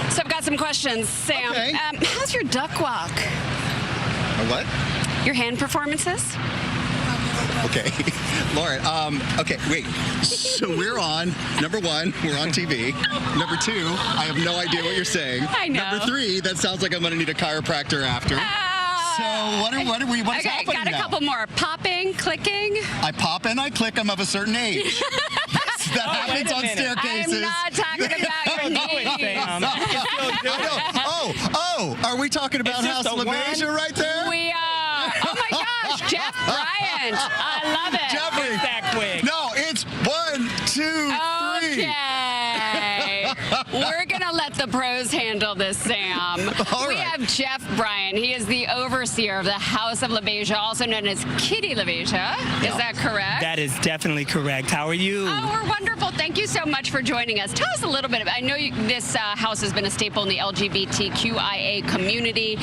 So I've got some questions, Sam. Okay. How's your duck walk? What? Your hand performances? Okay. Lauren, okay, wait. So we're on, number one, we're on TV. Number two, I have no idea what you're saying. I know. Number three, that sounds like I'm going to need a chiropractor after. So what's Okay, happening got a now? couple more. Popping, clicking. I pop and I click, I'm of a certain age. That happens on staircases. I'm not talking about your knees. Oh, are we talking about It's House just a LaBeija one. right there? We are. Oh my gosh, Jeff Bryant. I love it. Jeffrey. That quick. No, it's 1, 2, 3. Okay. We're going to let the pros handle this, Sam. All We right. have Jeff Bryant. He is the overseer of the House of LaBeija, also known as Kitty LaBeija. Is that correct? That is definitely correct. How are you? Oh, we're wonderful. Thank you so much for joining us. Tell us a little bit. I know this house has been a staple in the LGBTQIA community,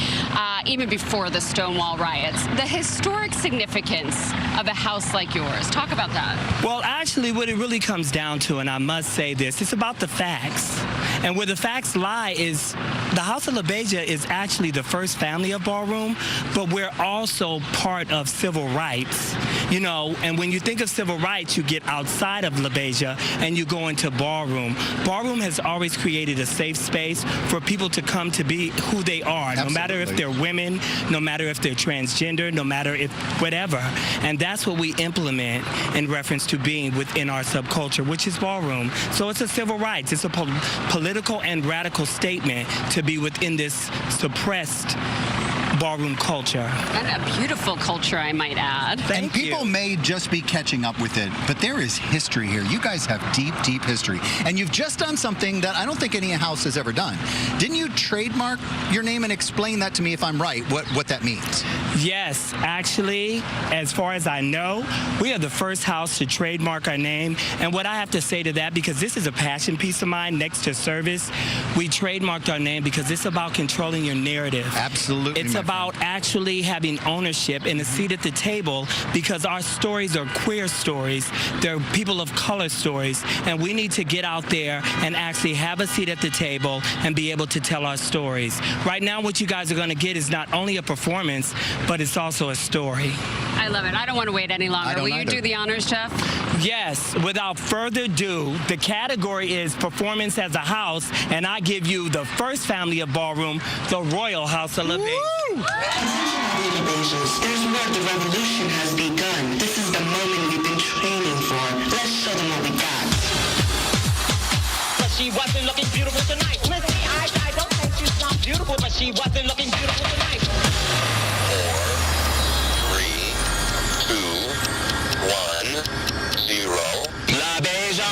even before the Stonewall riots. The historic significance of a house like yours. Talk about that. Well, actually, what it really comes down to, and I must say this, it's about the facts. And where the facts lie is the House of LaBeija is actually the first family of ballroom, but we're also part of civil rights. You know, and when you think of civil rights, you get outside of LaBeija and you go into ballroom. Ballroom has always created a safe space for people to come to be who they are, no matter if they're women, no matter if they're transgender, no matter if whatever. And that's what we implement in reference to being within our subculture, which is ballroom. So it's a civil rights. It's a political and radical statement to be within this suppressed ballroom culture. And a beautiful culture, I might add. And people may just be catching up with it, but there is history here. You guys have deep, deep history. And you've just done something that I don't think any house has ever done. Didn't you trademark your name? And explain that to me if I'm right, what that means. Yes, actually, as far as I know, we are the first house to trademark our name. And what I have to say to that, because this is a passion piece of mine next to service, we trademarked our name because it's about controlling your narrative. Absolutely. It's about actually having ownership and a seat at the table, because our stories are queer stories. They're people of color stories. And we need to get out there and actually have a seat at the table and be able to tell our stories. Right now, what you guys are going to get is not only a performance, but it's also a story. I love it. I don't want to wait any longer. Will you do the honors, Jeff? Yes. Without further ado, the category is performance as a house, and I give you the first family of ballroom, the Royal House of LaBeija. There's where the revolution has begun. This is the moment we've been training for. Let's show them what we got. But she wasn't looking beautiful tonight. Listen, I don't think she's not beautiful, but she wasn't looking beautiful tonight. 4, 3, 2, 1, 0. LaBeija.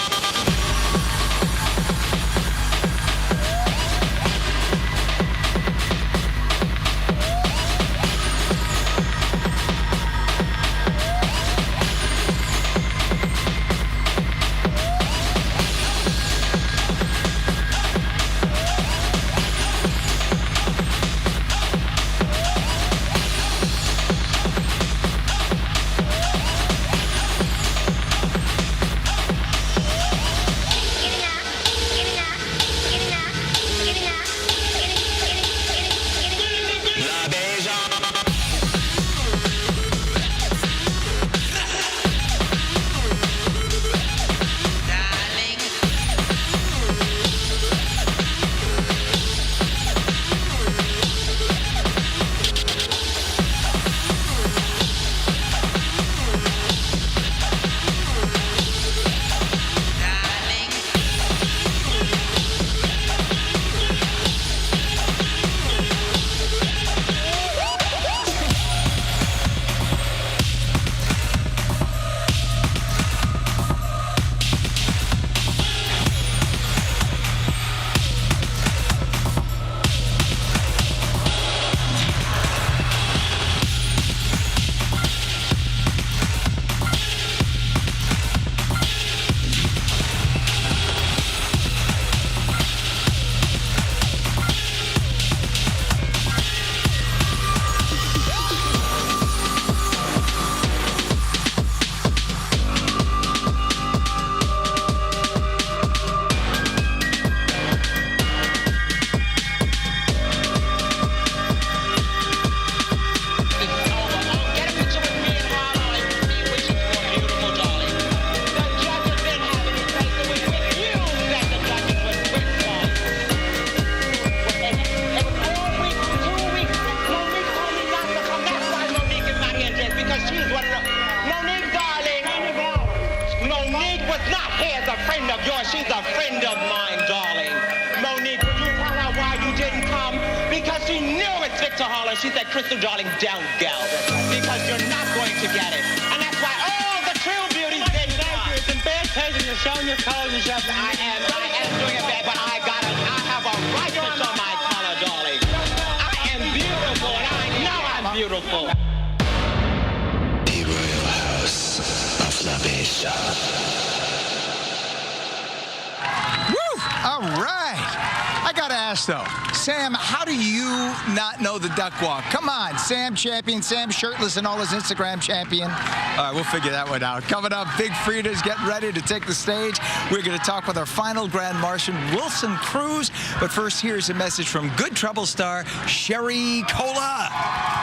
to holler. She said, Crystal, darling, don't go. Because you're not going to get it. And that's why all the true beauties didn't come. It's in bad taste and you're showing your colors and stuff. I am doing it bad, but I have a right to show my color, darling. I am beautiful, and I know I'm beautiful. The Royal House of La Beja. All right. I got to ask, though, Sam, how do you not know the duck walk? Come on, Sam Champion, Sam Shirtless and all his Instagram champion. All right, we'll figure that one out. Coming up, Big Frida's getting ready to take the stage. We're going to talk with our final Grand Marshal, Wilson Cruz. But first, here's a message from Good Trouble star Sherry Cola.